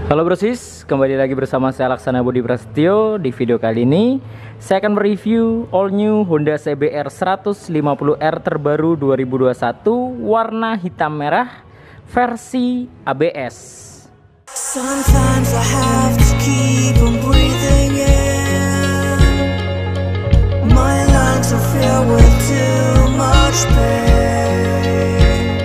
Halo brosis, kembali lagi bersama saya Laksana Budi Prasetyo. Di video kali ini saya akan mereview all new Honda CBR 150R terbaru 2021 warna hitam merah versi ABS. Sometimes I have to keep on breathing in. My lungs are filled with too much pain.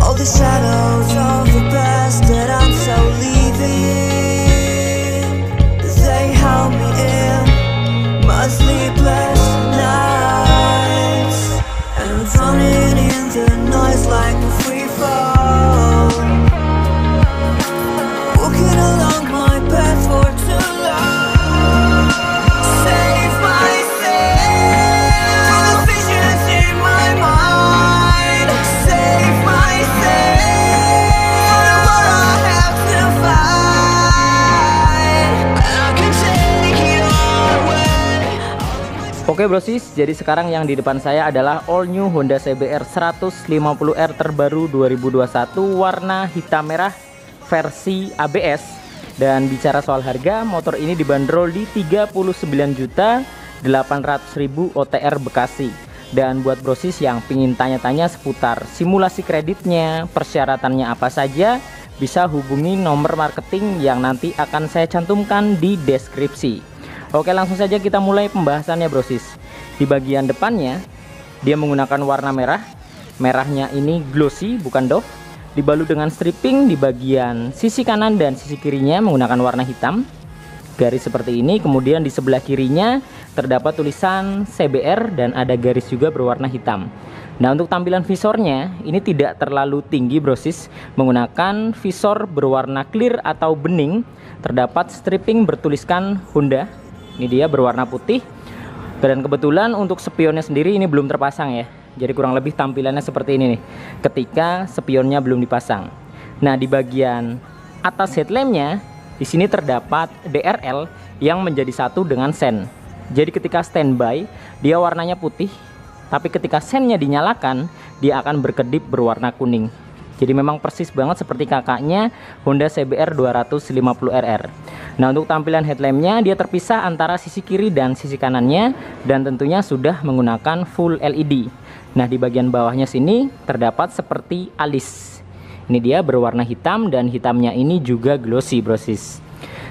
All the shadows of the past that I'm so leaving, they held me in my sleepless nights, and I'm drowning in the noise like a free fall, walking along my path for too long. Save myself from the visions in my mind. Save myself from the world I have to find. And I can take it all away. Oke brosis, jadi sekarang yang di depan saya adalah all new Honda CBR 150R terbaru 2021 warna hitam merah versi ABS. Dan bicara soal harga, motor ini dibanderol di 39.800.000 OTR Bekasi. Dan buat brosis yang pingin tanya-tanya seputar simulasi kreditnya, persyaratannya apa saja, bisa hubungi nomor marketing yang nanti akan saya cantumkan di deskripsi. Oke, langsung saja kita mulai pembahasannya brosis. Di bagian depannya dia menggunakan warna merah. Merahnya ini glossy, bukan doff. Dibalut dengan stripping di bagian sisi kanan dan sisi kirinya menggunakan warna hitam. Garis seperti ini, kemudian di sebelah kirinya terdapat tulisan CBR dan ada garis juga berwarna hitam. Nah, untuk tampilan visornya ini tidak terlalu tinggi brosis, menggunakan visor berwarna clear atau bening. Terdapat stripping bertuliskan Honda. Ini dia berwarna putih. Dan kebetulan untuk spionnya sendiri ini belum terpasang ya. Jadi kurang lebih tampilannya seperti ini nih ketika spionnya belum dipasang. Nah, di bagian atas headlampnya di sini terdapat DRL yang menjadi satu dengan sen. Jadi ketika standby dia warnanya putih, tapi ketika sennya dinyalakan dia akan berkedip berwarna kuning. Jadi memang persis banget seperti kakaknya Honda CBR 250RR. Nah, untuk tampilan headlampnya dia terpisah antara sisi kiri dan sisi kanannya, dan tentunya sudah menggunakan full LED. Nah, di bagian bawahnya sini terdapat seperti alis. Ini dia berwarna hitam dan hitamnya ini juga glossy brosis.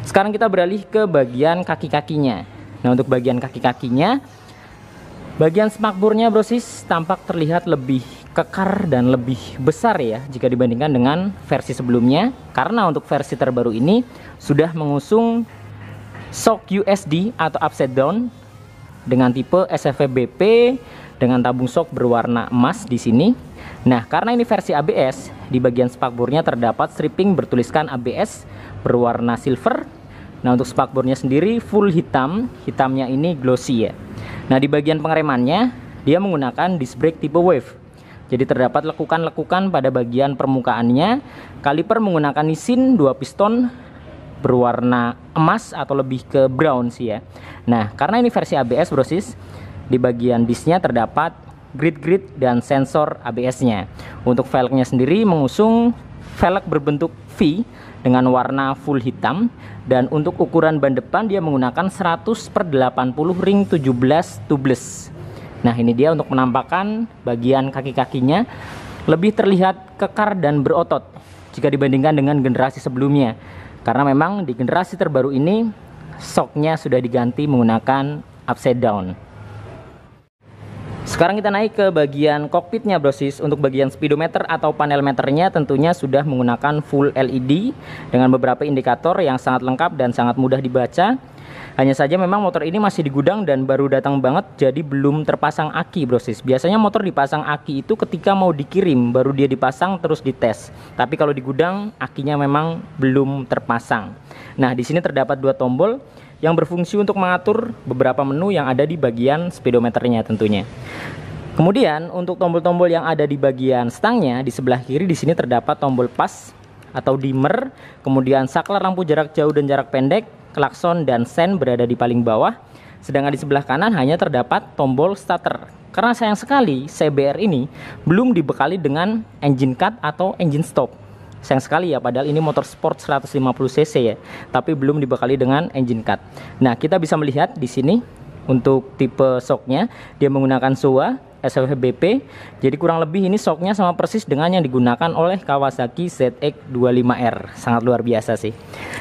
Sekarang kita beralih ke bagian kaki-kakinya. Nah, untuk bagian kaki-kakinya, bagian spakbornya brosis tampak terlihat lebih kekar dan lebih besar ya jika dibandingkan dengan versi sebelumnya, karena untuk versi terbaru ini sudah mengusung shock USD atau upside down dengan tipe SFVBP dengan tabung shock berwarna emas di sini. Nah, karena ini versi ABS, di bagian spakbornya terdapat stripping bertuliskan ABS berwarna silver. Nah, untuk spakbornya sendiri full hitam, hitamnya ini glossy ya. Nah, di bagian pengeremannya dia menggunakan disc brake tipe wave. Jadi terdapat lekukan-lekukan pada bagian permukaannya. Kaliper menggunakan Nissin 2 piston berwarna emas atau lebih ke brown sih ya. Nah, karena ini versi ABS brosis, di bagian disknya terdapat grid-grid dan sensor ABS-nya. Untuk velgnya sendiri mengusung velg berbentuk V dengan warna full hitam, dan untuk ukuran ban depan dia menggunakan 100/80 ring 17 tubeless. Nah, ini dia untuk menampakkan bagian kaki-kakinya lebih terlihat kekar dan berotot jika dibandingkan dengan generasi sebelumnya. Karena memang di generasi terbaru ini shocknya sudah diganti menggunakan upside down. Sekarang kita naik ke bagian kokpitnya brosis. Untuk bagian speedometer atau panel meternya tentunya sudah menggunakan full LED dengan beberapa indikator yang sangat lengkap dan sangat mudah dibaca. Hanya saja memang motor ini masih di gudang dan baru datang banget, jadi belum terpasang aki brosis. Biasanya motor dipasang aki itu ketika mau dikirim, baru dia dipasang terus dites. Tapi kalau di gudang akinya memang belum terpasang. Nah, di sini terdapat dua tombol yang berfungsi untuk mengatur beberapa menu yang ada di bagian speedometernya tentunya. Kemudian untuk tombol-tombol yang ada di bagian stangnya di sebelah kiri di sini terdapat tombol pas atau dimmer, kemudian saklar lampu jarak jauh dan jarak pendek, klakson dan sen berada di paling bawah. Sedangkan di sebelah kanan hanya terdapat tombol starter. Karena sayang sekali CBR ini belum dibekali dengan engine cut atau engine stop. Sayang sekali ya, padahal ini motor sport 150 cc ya, tapi belum dibekali dengan engine cut. Nah, kita bisa melihat di sini untuk tipe shocknya dia menggunakan Showa SFBP. Jadi kurang lebih ini shocknya sama persis dengan yang digunakan oleh Kawasaki ZX25R. Sangat luar biasa sih.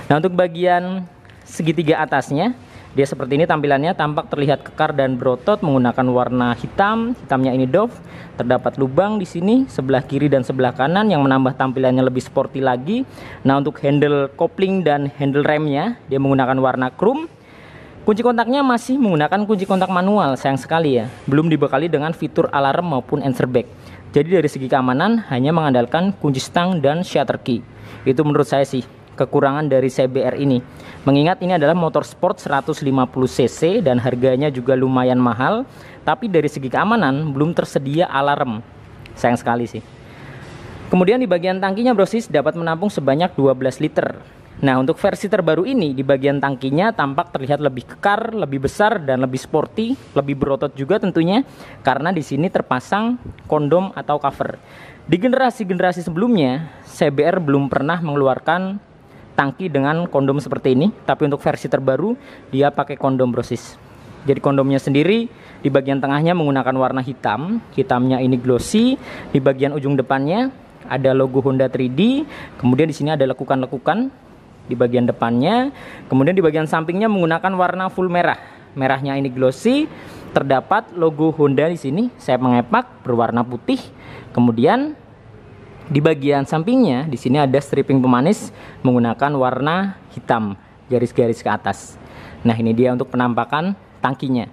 Nah, untuk bagian segitiga atasnya dia seperti ini tampilannya, tampak terlihat kekar dan berotot menggunakan warna hitam. Hitamnya ini doff. Terdapat lubang di sini sebelah kiri dan sebelah kanan yang menambah tampilannya lebih sporty lagi. Nah, untuk handle kopling dan handle remnya dia menggunakan warna chrome. Kunci kontaknya masih menggunakan kunci kontak manual, sayang sekali ya. Belum dibekali dengan fitur alarm maupun answer back. Jadi dari segi keamanan hanya mengandalkan kunci stang dan shutter key. Itu menurut saya sih kekurangan dari CBR ini. Mengingat ini adalah motor sport 150 cc dan harganya juga lumayan mahal, tapi dari segi keamanan belum tersedia alarm. Sayang sekali sih. Kemudian di bagian tangkinya brosis dapat menampung sebanyak 12 liter. Nah, untuk versi terbaru ini di bagian tangkinya tampak terlihat lebih kekar, lebih besar dan lebih sporty, lebih berotot juga tentunya karena di sini terpasang kondom atau cover. Di generasi-generasi sebelumnya, CBR belum pernah mengeluarkan tangki dengan kondom seperti ini, tapi untuk versi terbaru dia pakai kondom brosis. Jadi kondomnya sendiri di bagian tengahnya menggunakan warna hitam, hitamnya ini glossy. Di bagian ujung depannya ada logo Honda 3D, kemudian di sini ada lekukan-lekukan di bagian depannya, kemudian di bagian sampingnya menggunakan warna full merah. Merahnya ini glossy, terdapat logo Honda di sini, sayap mengepak berwarna putih. Kemudian di bagian sampingnya di sini ada stripping pemanis menggunakan warna hitam, garis-garis ke atas. Nah, ini dia untuk penampakan tangkinya.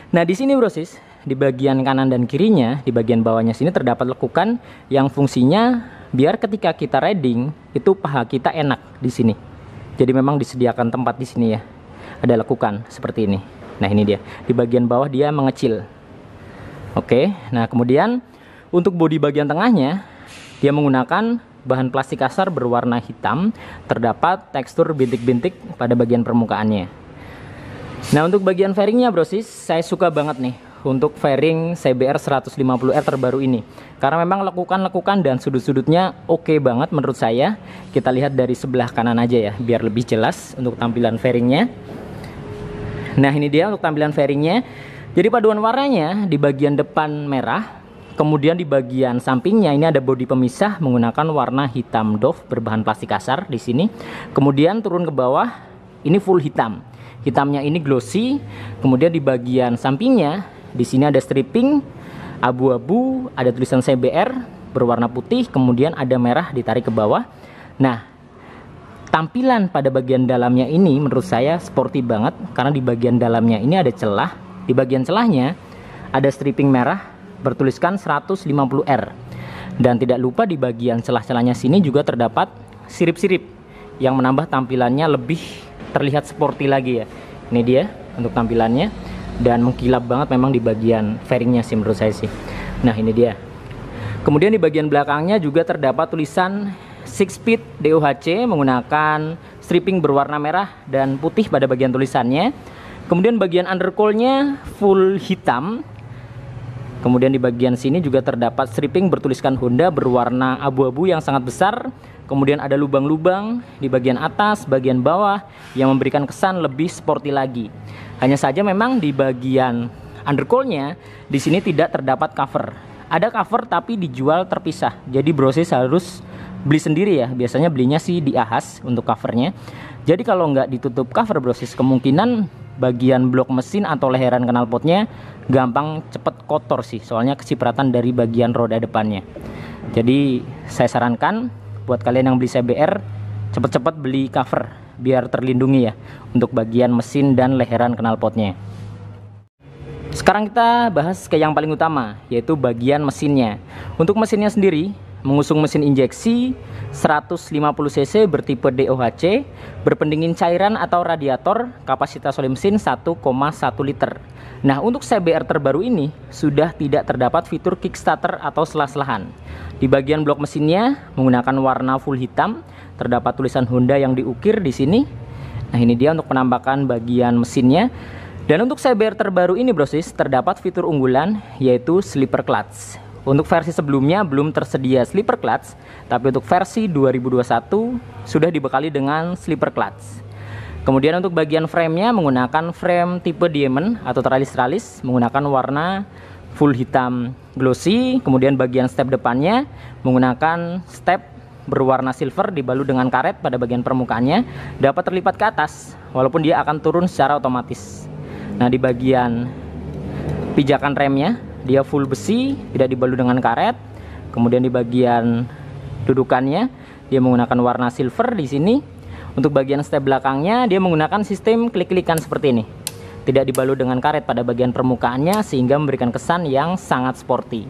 Nah, di sini brosis, di bagian kanan dan kirinya, di bagian bawahnya sini terdapat lekukan yang fungsinya biar ketika kita riding itu paha kita enak di sini. Jadi memang disediakan tempat di sini ya. Ada lekukan seperti ini. Nah, ini dia. Di bagian bawah dia mengecil. Oke. Nah, kemudian untuk bodi bagian tengahnya dia menggunakan bahan plastik kasar berwarna hitam. Terdapat tekstur bintik-bintik pada bagian permukaannya. Nah, untuk bagian fairingnya brosis, saya suka banget nih untuk fairing CBR 150R terbaru ini, karena memang lekukan-lekukan dan sudut-sudutnya oke banget menurut saya. Kita lihat dari sebelah kanan aja ya biar lebih jelas untuk tampilan fairingnya. Nah, ini dia untuk tampilan fairingnya. Jadi paduan warnanya di bagian depan merah, kemudian di bagian sampingnya ini ada bodi pemisah menggunakan warna hitam doff berbahan plastik kasar di sini. Kemudian turun ke bawah ini full hitam. Hitamnya ini glossy. Kemudian di bagian sampingnya di sini ada stripping abu-abu, ada tulisan CBR berwarna putih, kemudian ada merah ditarik ke bawah. Nah, tampilan pada bagian dalamnya ini menurut saya sporty banget karena di bagian dalamnya ini ada celah. Di bagian celahnya ada stripping merah bertuliskan 150R. Dan tidak lupa di bagian celah-celahnya sini juga terdapat sirip-sirip yang menambah tampilannya lebih terlihat sporty lagi ya. Ini dia untuk tampilannya. Dan mengkilap banget memang di bagian fairingnya sih menurut saya sih. Nah, ini dia. Kemudian di bagian belakangnya juga terdapat tulisan 6-speed DOHC menggunakan stripping berwarna merah dan putih pada bagian tulisannya. Kemudian bagian undercoil-nya full hitam. Kemudian di bagian sini juga terdapat stripping bertuliskan Honda berwarna abu-abu yang sangat besar. Kemudian ada lubang-lubang di bagian atas, bagian bawah yang memberikan kesan lebih sporty lagi. Hanya saja memang di bagian undercoil-nya di sini tidak terdapat cover. Ada cover tapi dijual terpisah. Jadi brosis harus beli sendiri ya. Biasanya belinya sih di Ahas untuk covernya. Jadi kalau nggak ditutup cover brosis, kemungkinan bagian blok mesin atau leheran knalpotnya gampang cepet kotor sih. Soalnya kecipratan dari bagian roda depannya. Jadi saya sarankan buat kalian yang beli CBR, cepet-cepet beli cover biar terlindungi ya untuk bagian mesin dan leheran knalpotnya. Sekarang kita bahas ke yang paling utama, yaitu bagian mesinnya. Untuk mesinnya sendiri mengusung mesin injeksi 150 cc bertipe DOHC, berpendingin cairan atau radiator, kapasitas oli mesin 1,1 liter. Nah, untuk CBR terbaru ini sudah tidak terdapat fitur kickstarter atau selah-selahan. Di bagian blok mesinnya menggunakan warna full hitam, terdapat tulisan Honda yang diukir di sini. Nah, ini dia untuk penampakan bagian mesinnya. Dan untuk CBR terbaru ini brosis terdapat fitur unggulan yaitu slipper clutch. Untuk versi sebelumnya belum tersedia slipper clutch, tapi untuk versi 2021 sudah dibekali dengan slipper clutch. Kemudian untuk bagian frame-nya menggunakan frame tipe diamond atau teralis-teralis menggunakan warna full hitam glossy. Kemudian bagian step depannya menggunakan step berwarna silver dibalut dengan karet pada bagian permukaannya, dapat terlipat ke atas walaupun dia akan turun secara otomatis. Nah, di bagian pijakan remnya dia full besi, tidak dibalut dengan karet. Kemudian di bagian dudukannya dia menggunakan warna silver di sini. Untuk bagian step belakangnya dia menggunakan sistem klik-klikan seperti ini. Tidak dibalut dengan karet pada bagian permukaannya sehingga memberikan kesan yang sangat sporty.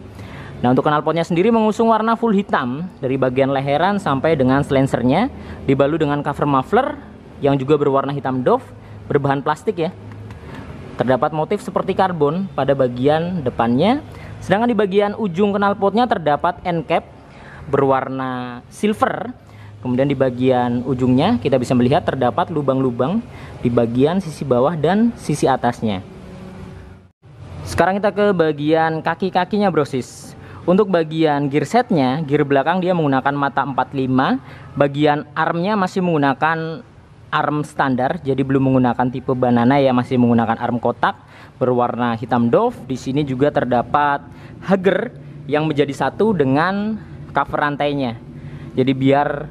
Nah, untuk knalpotnya sendiri mengusung warna full hitam dari bagian leheran sampai dengan silencernya, dibalut dengan cover muffler yang juga berwarna hitam doff, berbahan plastik ya. Terdapat motif seperti karbon pada bagian depannya, sedangkan di bagian ujung knalpotnya terdapat end cap berwarna silver. Kemudian di bagian ujungnya kita bisa melihat terdapat lubang-lubang di bagian sisi bawah dan sisi atasnya. Sekarang kita ke bagian kaki-kakinya brosis. Untuk bagian gear setnya, gear belakang dia menggunakan mata 45. Bagian armnya masih menggunakan arm standar, jadi belum menggunakan tipe banana ya, masih menggunakan arm kotak berwarna hitam doff. Di sini juga terdapat hugger yang menjadi satu dengan cover rantainya. Jadi biar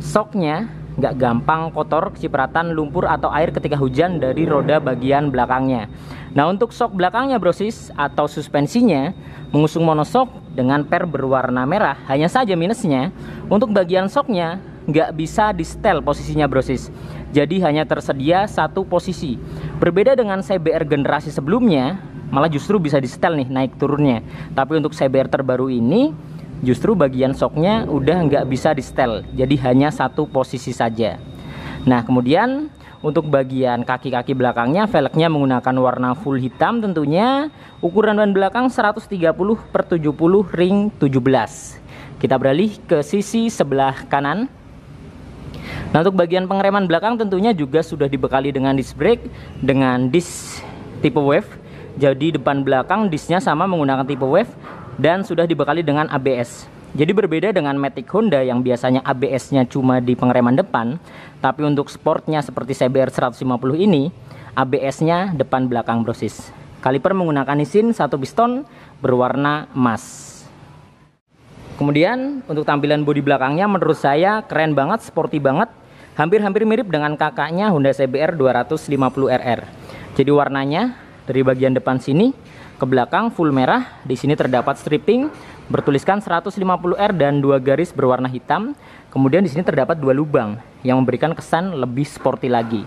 shocknya nggak gampang kotor, kecipratan, lumpur atau air ketika hujan dari roda bagian belakangnya. Nah, untuk shock belakangnya brosis atau suspensinya mengusung monoshock dengan per berwarna merah. Hanya saja minusnya untuk bagian shocknya nggak bisa di setel posisinya brosis. Jadi hanya tersedia satu posisi. Berbeda dengan CBR generasi sebelumnya, malah justru bisa di setel nih naik turunnya. Tapi untuk CBR terbaru ini justru bagian shocknya udah nggak bisa di setel, jadi hanya satu posisi saja. Nah, kemudian untuk bagian kaki-kaki belakangnya velgnya menggunakan warna full hitam tentunya. Ukuran ban belakang 130/70 ring 17. Kita beralih ke sisi sebelah kanan. Nah, untuk bagian pengereman belakang tentunya juga sudah dibekali dengan disc brake dengan disc tipe wave. Jadi depan belakang discnya sama menggunakan tipe wave dan sudah dibekali dengan ABS. Jadi berbeda dengan Matic Honda yang biasanya ABS-nya cuma di pengereman depan, tapi untuk sportnya seperti CBR 150 ini ABS-nya depan belakang brosis. Kaliper menggunakan Nissin 1 piston berwarna emas. Kemudian untuk tampilan bodi belakangnya menurut saya keren banget, sporty banget, hampir-hampir mirip dengan kakaknya Honda CBR 250RR. Jadi warnanya dari bagian depan sini ke belakang full merah. Di sini terdapat stripping bertuliskan 150R dan 2 garis berwarna hitam. Kemudian di sini terdapat 2 lubang yang memberikan kesan lebih sporty lagi.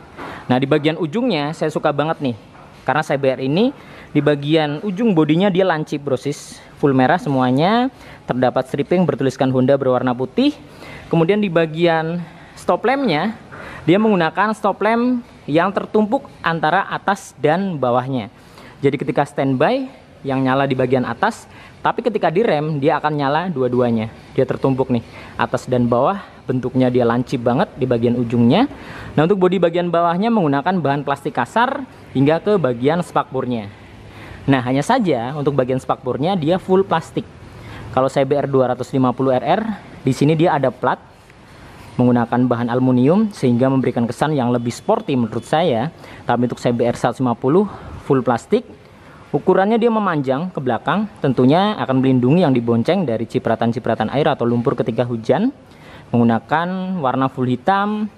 Nah, di bagian ujungnya saya suka banget nih, karena CBR ini di bagian ujung bodinya dia lancip brosis, full merah semuanya. Terdapat stripping bertuliskan Honda berwarna putih. Kemudian di bagian stop lampnya dia menggunakan stop lamp yang tertumpuk antara atas dan bawahnya. Jadi ketika standby yang nyala di bagian atas, tapi ketika direm dia akan nyala dua-duanya. Dia tertumpuk nih, atas dan bawah, bentuknya dia lancip banget di bagian ujungnya. Nah, untuk bodi bagian bawahnya menggunakan bahan plastik kasar hingga ke bagian spakbornya. Nah, hanya saja untuk bagian spakbornya dia full plastik. Kalau CBR 250RR di sini dia ada plat menggunakan bahan aluminium sehingga memberikan kesan yang lebih sporty menurut saya. Tapi untuk CBR 150 full plastik. Ukurannya dia memanjang ke belakang, tentunya akan melindungi yang dibonceng dari cipratan-cipratan air atau lumpur ketika hujan. Menggunakan warna full hitam.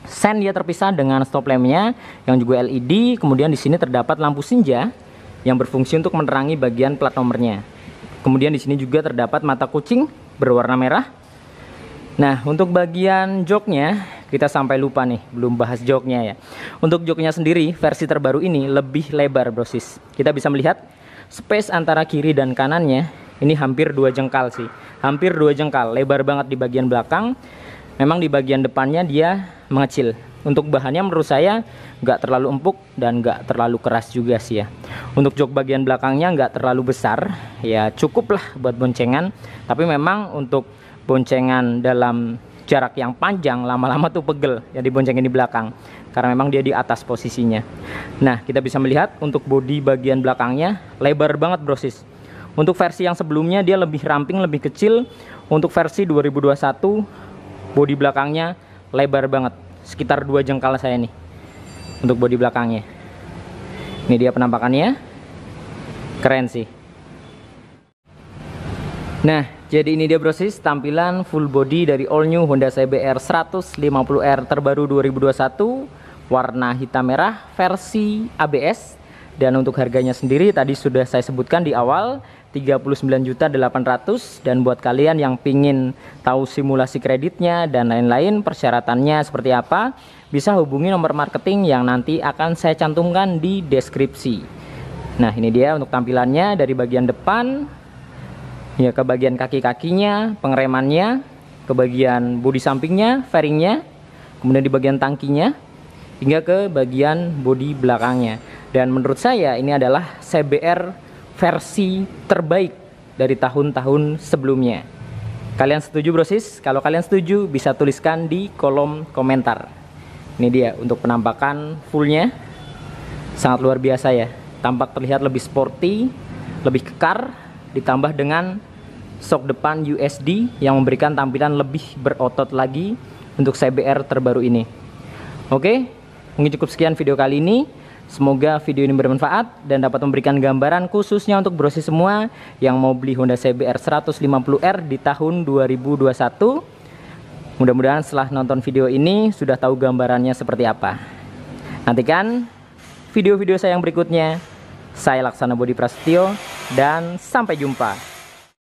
Sen dia terpisah dengan stop lampnya yang juga LED. Kemudian di sini terdapat lampu senja yang berfungsi untuk menerangi bagian plat nomornya. Kemudian di sini juga terdapat mata kucing berwarna merah. Nah, untuk bagian joknya kita sampai lupa nih, belum bahas joknya ya. Untuk joknya sendiri versi terbaru ini lebih lebar brosis. Kita bisa melihat space antara kiri dan kanannya ini hampir 2 jengkal sih. Hampir 2 jengkal, lebar banget di bagian belakang. Memang di bagian depannya dia mengecil. Untuk bahannya menurut saya nggak terlalu empuk dan nggak terlalu keras juga sih ya. Untuk jok bagian belakangnya nggak terlalu besar, ya cukup lah buat boncengan. Tapi memang untuk boncengan dalam jarak yang panjang lama-lama tuh pegel ya diboncengin di belakang karena memang dia di atas posisinya. Nah, kita bisa melihat untuk bodi bagian belakangnya lebar banget brosis. Untuk versi yang sebelumnya dia lebih ramping, lebih kecil. Untuk versi 2021 bodi belakangnya lebar banget, sekitar 2 jengkal saya nih untuk bodi belakangnya. Ini dia penampakannya, keren sih. Nah, jadi ini dia brosis tampilan full body dari all new Honda CBR 150R terbaru 2021 warna hitam merah versi ABS. Dan untuk harganya sendiri tadi sudah saya sebutkan di awal, 39.800.000. Dan buat kalian yang pingin tahu simulasi kreditnya dan lain-lain persyaratannya seperti apa, bisa hubungi nomor marketing yang nanti akan saya cantumkan di deskripsi. Nah, ini dia untuk tampilannya dari bagian depan ya ke bagian kaki-kakinya, pengeremannya, ke bagian bodi sampingnya, fairingnya, kemudian di bagian tangkinya, hingga ke bagian bodi belakangnya. Dan menurut saya ini adalah CBR versi terbaik dari tahun-tahun sebelumnya. Kalian setuju brosis? Kalau kalian setuju bisa tuliskan di kolom komentar. Ini dia untuk penampakan fullnya, sangat luar biasa ya. Tampak terlihat lebih sporty, lebih kekar, ditambah dengan shock depan USD yang memberikan tampilan lebih berotot lagi untuk CBR terbaru ini. Oke, mungkin cukup sekian video kali ini. Semoga video ini bermanfaat dan dapat memberikan gambaran khususnya untuk brosis semua yang mau beli Honda CBR 150R di tahun 2021. Mudah-mudahan setelah nonton video ini sudah tahu gambarannya seperti apa. Nantikan video-video saya yang berikutnya. Saya Laksana Budi Prasetyo dan sampai jumpa.